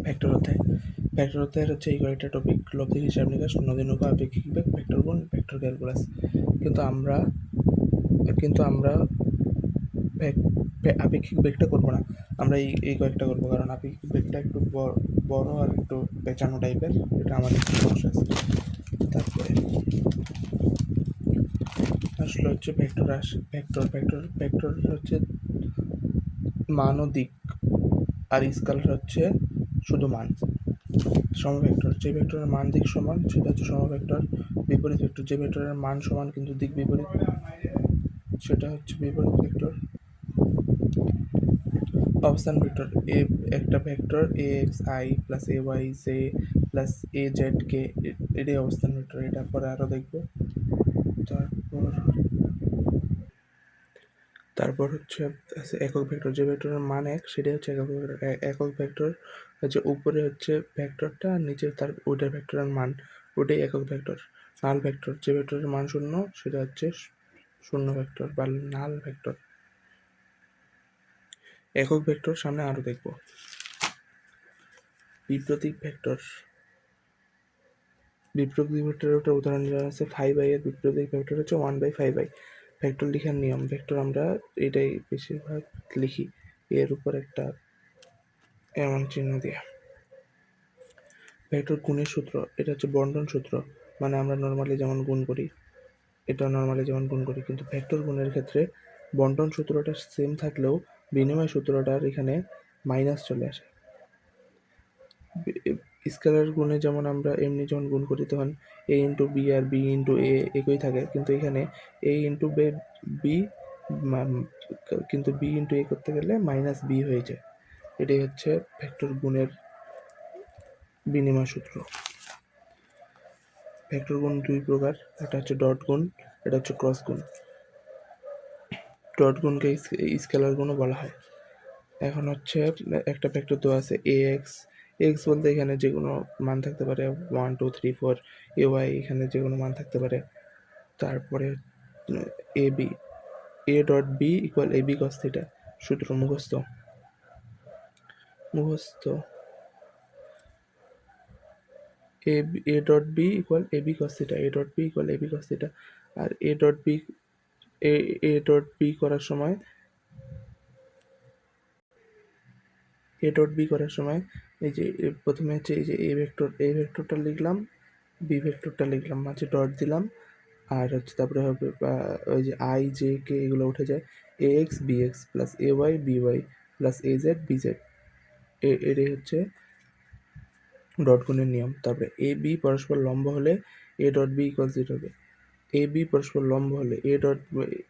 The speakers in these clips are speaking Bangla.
ভেক্টর অধ্যায় হচ্ছে এই কয়েকটা টপিক: লব্ধি, হিসাব নিকাশ, নদী নৌকা, আপেক্ষিক বেগ, ভেক্টর গুণ, ভেক্টর ক্যালকুলাস। কিন্তু আমরা আপেক্ষিক বেগটা করবো না, আমরা এই কয়েকটা করবো, কারণ আপেক্ষিক বেগটা একটু বড় আর একটু পেঁচানো টাইপের, এটা আমাদের সমস্যা আছে। তারপরে আসলে হচ্ছে ভেক্টর হচ্ছে মান ও দিক, আর স্কেলার হচ্ছে শুধু মান। সমভেক্টর, যে ভেক্টরের মান দিক সমান সেটা হচ্ছে সমভেক্টর। বিপরীত ভেক্টর, যে ভেক্টরের মান সমান কিন্তু দিক বিপরীত, সেটা হচ্ছে বিপরীত ভেক্টর। অবস্থান ভেক্টর, একটা vector a x i plus a y j plus a z k, এটাই অবস্থান ভেক্টর। এটা পরে আরও দেখব। তারপর হচ্ছে একক ভেক্টর, যে ভেক্টরের মান এক সেটাই হচ্ছে একক ভেক্টর। একক ভেক্টর হচ্ছে উপরে হচ্ছে ভেক্টরটা, আর নিচে তার ওইটার ভেক্টরের মান, ওটাই একক ভেক্টর। নাল ভেক্টর, যে ভেক্টরের মান শূন্য সেটা হচ্ছে শূন্য ভেক্টর বা নাল ভেক্টর। একক ভেক্টর সামনে আরও দেখব। বিপ্রতীক ভেক্টর, বিপ্রতীক ভেক্টরের একটা উদাহরণ দেওয়া আছে 5i এর বিপ্রতীক ভেক্টর হচ্ছে 1/5i। ভেক্টর লেখার নিয়ম, ভেক্টর আমরা এটাই বেশিরভাগ লিখি এর উপর একটা এমন চিহ্ন দিয়ে। ভেক্টর গুণের সূত্র, এটা হচ্ছে বন্টন সূত্র, মানে আমরা নর্মালি যেমন গুণ করি, কিন্তু ভেক্টর গুণের ক্ষেত্রে বন্টন সূত্রটা সেম থাকলেও বিনিময় সূত্রটার এখানে মাইনাস চলে আসে। স্কেলার গুণে যেমন আমরা এমনি যখন গুণ করি তখন এ ইন্টু বি আর বি ইন্টু এ একই থাকে, কিন্তু এখানে এ ইন্টু বি, কিন্তু বি ইন্টু এ করতে গেলে মাইনাস বি হয়ে যায়। এটাই হচ্ছে ভেক্টর গুণের বিনিময় সূত্র। ভেক্টর গুণ দুই প্রকার, একটা হচ্ছে ডট গুণ, এটা হচ্ছে ক্রস গুণ। ডট গুণকে স্কেলার গুণও বলা হয়। এখন হচ্ছে একটা ভেক্টর দেওয়া আছে এ এক্স বলতে এখানে যে কোনো মান থাকতে পারে, 1 2 3 4। এ ওয়াই এখানে যে কোনো মান থাকতে পারে। তারপরে A B, A dot B equal A B cos theta. সূত্র মুখস্থ A dot B equal A B cos theta, A dot B equal A B cos theta. আর এ ডট বি করার সময় এই যে প্রথমে হচ্ছে এই যে এ ভেক্টরটা লিখলাম, বি ভেক্টরটা লিখলাম, মাঝে ডট দিলাম, আর হচ্ছে তারপরে হবে ওই যে আই জে কে এগুলো উঠে যায়, a x b x plus a y b y plus a z b z. এটাই হচ্ছে ডট গুণের নিয়ম। তারপরে এ বি পরস্পর লম্ব হলে এ ডট বি ইকুয়াল 0 হবে। এ বি পরস্পর লম্ব হলে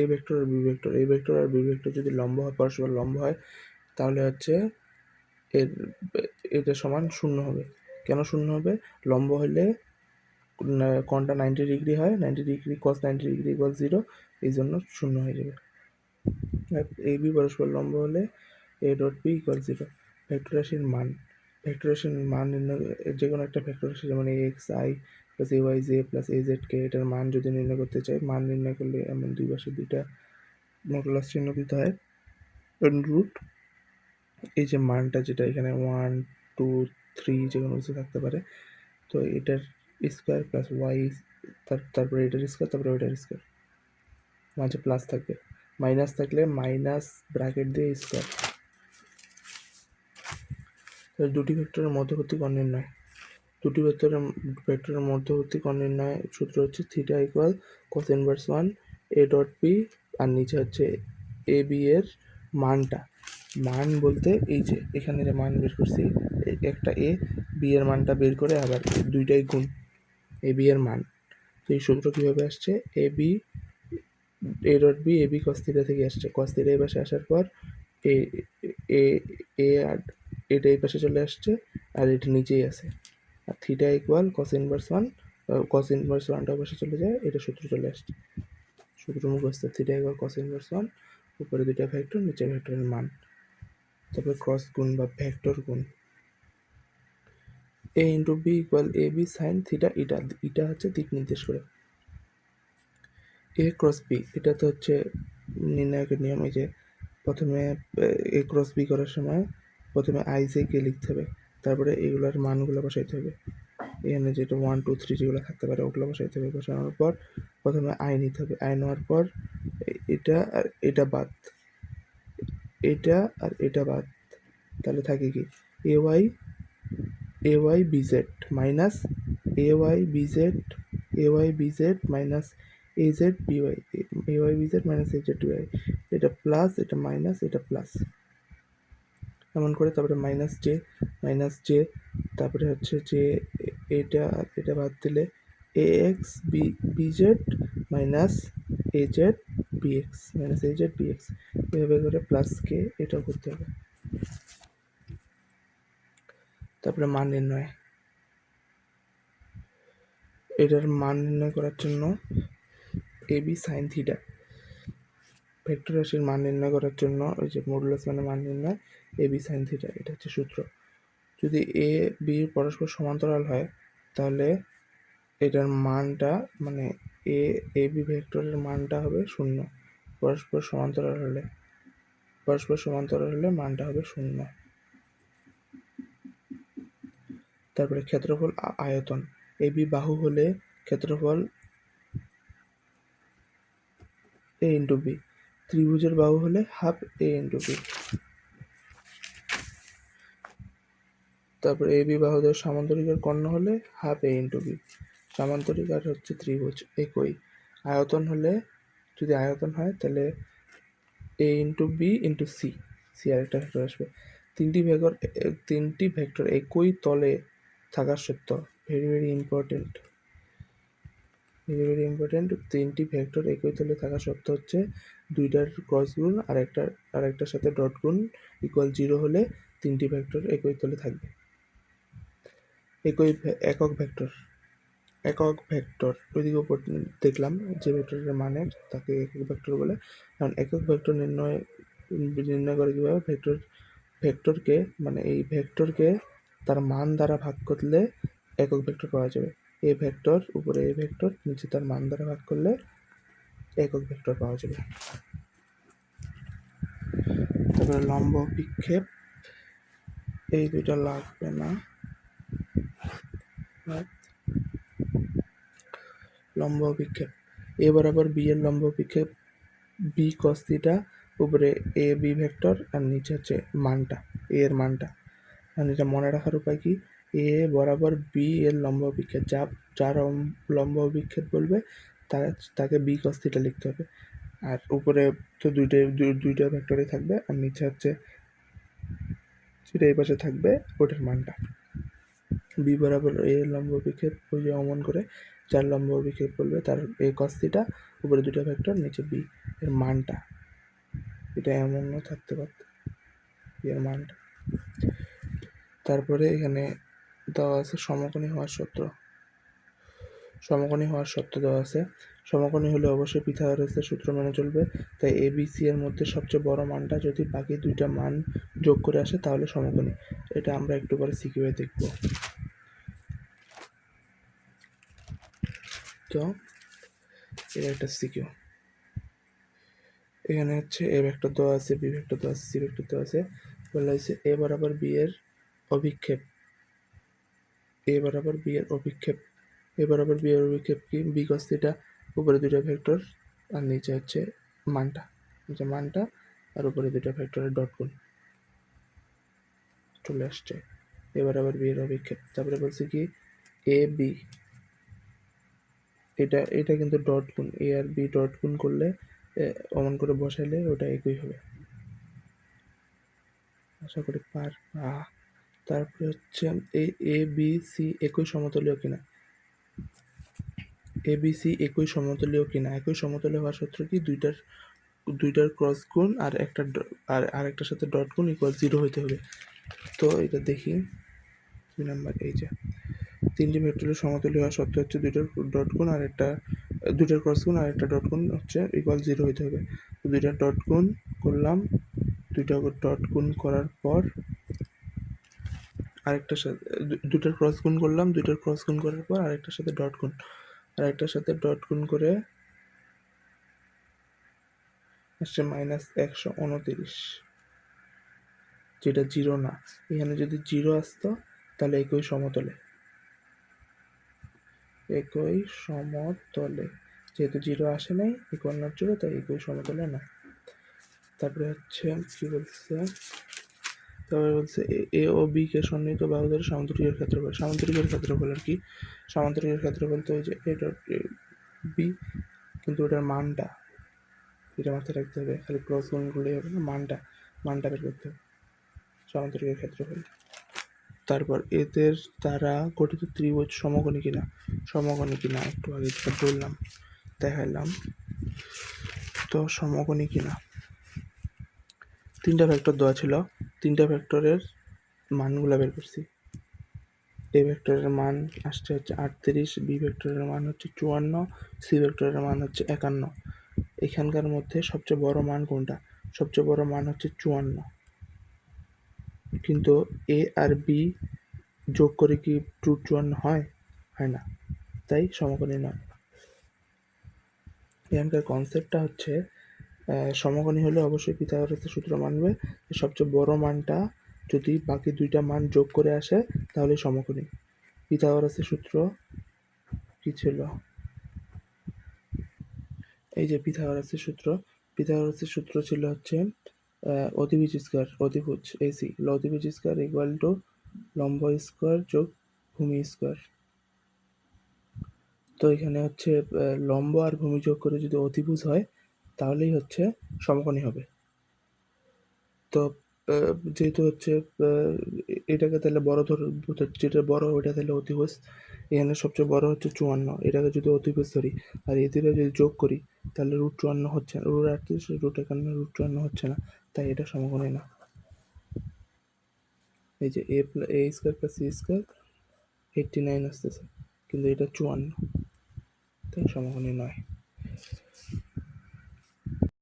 এ ভেক্টর আর বি ভেক্টর, এ ভেক্টর আর বি ভেক্টর যদি পরস্পর লম্ব হয় তাহলে হচ্ছে এটা সমান শূন্য হবে। কেন শূন্য হবে? লম্ব হলে কোণটা 90 ডিগ্রি হয়, 90 ডিগ্রি cos 90 ডিগ্রি ইকুয়াল 0, এই জন্য শূন্য হয়ে যাবে। এ বি পরস্পর লম্ব হলে A dot B equal 0। Vector রাশির মান নির্ণয়, যে কোনো একটা ভেক্টর রাশি যেমন a x i plus a y j plus a z k, এটার মান যদি নির্ণয় করতে চাই, মান নির্ণয় করলে এমন দুই পাশে দুইটা মডুলাস চিহ্ন দিতে হয়। রুট, এই যে মানটা যেটা এখানে 1 2 3 যে কোনো কিছু থাকতে পারে, তো এটার স্কোয়ার প্লাস ওয়াই, তারপরে এটার স্কোয়ার, তারপরে ওইটার স্কোয়ার, মাঝে প্লাস থাকবে, মাইনাস থাকলে মাইনাস ব্র্যাকেট দিয়ে স্কোয়ার। দুটি ভেক্টরের মধ্যবর্তী কোণ নির্ণয়, ভেক্টরের মধ্যবর্তী কোণ নির্ণয় সূত্র হচ্ছে theta equal cos inverse 1 A dot B, আর নিচে হচ্ছে এ বি এর মান বলতে এই যে এখানে যে মান বের করছি, একটা এ বি এর মানটা বের করে আবার দুইটাই গুণ এ বি এর মান। তো এই সূত্র কীভাবে আসছে? A dot B A B cos theta থেকে আসছে, কস থিটা এই পাশে আসার পর এ এ এ আর এটা এই পাশে চলে আসছে, আর এটা নিচেই আছে, আর theta equal cos inverse 1, cos inverse 1টা পাশে চলে যায়, এটা সূত্র চলে আসছে। সূত্র মুখস্থ, থিটা ইকুয়াল cos ইনভার্স 1, উপরে দুইটা ভেক্টর, নিচে ভেক্টরের মান। তারপর ক্রস গুণ বা ভেক্টর গুণ, এ into B equal A B sine theta ইটা, ইটা হচ্ছে দিক নির্দেশ করে। এ ক্রস বি, এটা তো হচ্ছে নির্ণায়কের নিয়ম। এই যে প্রথমে এ ক্রস বি করার সময় প্রথমে আই জে কে লিখতে হবে, তারপরে এগুলোর মানগুলো বসাইতে হবে। এখানে যেটা 1 2 3 যেগুলো থাকতে পারে ওগুলো বসাইতে হবে। বসানোর পর প্রথমে আই নিতে হবে, আই নেওয়ার পর এটা আর এটা বাদ, এটা আর এটা বাদ, তাহলে থাকে কি ay bz minus ay bz minus az by, ay bz minus az by, এটা প্লাস এটা মাইনাস এটা প্লাস, এমন করে তারপরে মাইনাস জে তারপরে হচ্ছে যে এটা আর এটা বাদ দিলে ax bz minus az bx minus az bx, এভাবে করে প্লাস কে এটাও করতে হবে। তারপরে মান নির্ণয়, এটার মান নির্ণয় করার জন্য এবি সাইন থিটা, ভেক্টর রাশির মান নির্ণয় করার জন্য ওই যে মডুলাস মানে মান নির্ণয় এবি সাইন থিটা, এটা হচ্ছে সূত্র। যদি এ বি পরস্পর সমান্তরাল হয় তাহলে এটার মানটা মানে এ বি ভেক্টরের মানটা হবে 0, পরস্পর সমান্তরাল হলে মানটা হবে 0। তারপরে ক্ষেত্রফল আয়তন, এ বি বাহু হলে ক্ষেত্রফল এ ইন্টু বি, ত্রিভুজের বাহু হলে হাফ এ ইন্টু বি। তারপরে এ বি বাহুদের সামান্তরিকের কর্ণ হলে হাফ এ ইন্টু বি, সামান্তরিক আর হচ্ছে ত্রিভুজ একই। আয়তন হলে যদি আয়তন হয় তাহলে A into B into C, C আরেকটা ভেক্টর আসবে। তিনটি ভেক্টর একই তলে থাকার সত্য, ভেরি ভেরি ইম্পর্টেন্ট, তিনটি ভেক্টর একই তলে থাকা সত্য হচ্ছে দুইটার ক্রস গুণ আর একটার সাথে ডট গুণ ইকুয়াল 0 হলে তিনটি ভেক্টর একই তলে থাকবে। একক ভেক্টর ওইদিকে উপর দেখলাম যে ভেক্টরের মানে তাকে একক ভেক্টর বলে। কারণ একক ভেক্টর নির্ণয় করে কীভাবে, ভেক্টরকে মানে এই ভেক্টরকে তার মান দ্বারা ভাগ করলে একক ভেক্টর পাওয়া যাবে। এ ভেক্টর উপরে এ ভেক্টর নিচে তার মান দ্বারা ভাগ করলে একক ভেক্টর পাওয়া যাবে। তারপরে লম্ব বিক্ষেপ, এই দুইটা লাগবে না। লম্ব বিক্ষেপ, এ বরাবর বি এর লম্ব বিক্ষেপ বি কস থিটা, উপরে এ বি ভেক্টর আর নিচে হচ্ছে মানটা এ এর মানটা। আর এটা মনে রাখার উপায় কি, এ বরাবর বি এর লম্ব বিক্ষেপ যার লম্ব বিক্ষেপ বলবে তাকে বি কস থিটা লিখতে হবে। আর উপরে তো দুইটা ভেক্টরই থাকবে আর নিচে হচ্ছে সেটা এই পাশে থাকবে ওটার মানটা। বি বরাবর এ লম্ব বিক্ষেপ ওই যে অমন করে যার লম্ব বিক্ষেপ বলবে তার এ কস থিটা, উপরে দুটো ভেক্টর নিচে বি এর মানটা, এটা এমনও থাকতে পারত এর মানটা। তারপরে এখানে দেওয়া আছে সমকোণী হওয়ার সূত্র, দেওয়া আছে। সমকোণী হলে অবশ্যই পিথাগোরাসের সূত্র মেনে চলবে, তাই এ বি সি এর মধ্যে সবচেয়ে বড় মানটা যদি বাকি দুইটা মান যোগ করে আসে তাহলে সমকোণী। এটা আমরা একটু পরে সিকিউয়ে দেখব। তো এটা একটা সিকিউ। এখানে হচ্ছে এ ভেক্টর দেওয়া আছে, বি ভেক্টর দেওয়া আছে, সি ভেক্টর দেওয়া আছে। বলা হয়েছে এ বরাবর বি এর অভিক্ষেপ, এ বরাবর বি এর অভিক্ষেপ কি বি কস থিটা, উপরে দুইটা ভেক্টর আর নিচে হচ্ছে মানটা আর উপরে দুইটা ভেক্টরের ডট গুণ চলে আসছে। এ বরাবর বি এর অভিক্ষেপ। তারপরে বলছি কি এ বি, এটা কিন্তু ডট গুণ, এ আর বি ডট গুণ করলে অমন করে বসাইলে ওটা একই হবে, আশা করি পারবা। তারপরে হচ্ছে এই এ বি সি একই সমতলীয় কিনা, এবিসি একই সমতলীয় কিনা, একই সমতলীয় হওয়ার সূত্র কি দুইটার ক্রস গুণ আর আরেকটার সাথে ডট গুণ ইকুয়াল 0 হইতে হবে। তো এটা দেখি 2 নাম্বার, এই যে তিনটি ভেক্টরের সমতলীয় হওয়া সত্ত্বেও হচ্ছে দুইটার ক্রস গুণ আর একটা ডট গুণ হচ্ছে ইকুয়াল 0 হইতে হবে। তো দুইটা ডট গুণ করলাম, দুইটা ডট গুণ করার পর আরেকটার সাথে দুইটার ক্রস গুণ করলাম, দুইটার ক্রস গুণ করার পর আরেকটার সাথে ডট গুণ, আরেকটার সাথে ডট গুণ করে আসছে -129। যেটা জিরো না। এখানে যদি জিরো আসতো তাহলে একই সমতলে, একই সমতলে, যেহেতু জিরো আসে নাই ইকুয়াল নট জিরো, তাই একই সমতলে না। তারপরে হচ্ছে কি বলছে, তারপরে বলছে এ ও বি কে সন্নিহিত বাহুদের সামান্তরিকের ক্ষেত্রফল। সামান্তরিকের ক্ষেত্রফল আর কি? সামান্তরিকের ক্ষেত্রফল তো ওই যে এটা বি, কিন্তু ওটার মানটা, এটা মাথায় রাখতে হবে, খালি ক্রস গুণ করলেই হবে না, মানটা বের করতে হবে সামান্তরিকের ক্ষেত্রফল। তারপর এদের দ্বারা গঠিত ত্রিভুজ সমকোণী কিনা, সমকোণী কিনা একটু আগে যেটা বললাম দেখাইলাম, তো সমকোণী কিনা। তিনটা ভেক্টর দেওয়া ছিল, তিনটা ভেক্টরের মানগুলো বের করছি। এ ভেক্টরের মান আসছে হচ্ছে 38, বি ভেক্টরের মান হচ্ছে 54, সি ভেক্টরের মান হচ্ছে 51। এখানকার মধ্যে সবচেয়ে বড় মান কোনটা? সবচেয়ে বড় মান হচ্ছে 54, কিন্তু এ আর বি যোগ করে কি √ 54 হয়? হয় না, তাই সমকোণী নয়। এখানকার কনসেপ্টটা হচ্ছে সমকোণী হলে অবশ্যই পিথাগোরাসের সূত্র মানবে, সবচেয়ে বড় মানটা যদি বাকি দুইটা মান যোগ করে আসে তাহলে সমকোণী। পিথাগোরাসের সূত্র কি ছিল? এই যে পিথাগোরাসের সূত্র ছিল হচ্ছে অতিভুজ স্কয়ার, অতিভুজ এসি অতিভুজ স্কয়ার ইকুয়াল টু লম্ব স্কয়ার যোগ ভূমি স্কয়ার। তো এখানে হচ্ছে লম্ব আর ভূমি যোগ করে যদি অতিভুজ হয় তাহলেই হচ্ছে সমকোণী হবে। তো যেহেতু হচ্ছে এটাকে তাহলে বড় ধর, যেটা বড় ওইটা তাহলে অতিভুজ, এখানে সবচেয়ে বড় হচ্ছে 54, এটাকে যদি অতিভুজ ধরি আর এদের যদি যোগ করি তাহলে √ 54 হচ্ছে না, √51 হচ্ছে না, তাই এটা সমকোণী না। এই যে a square plus C square 89 আসতেছে, কিন্তু এটা 54, তাই সমকোণী নয়।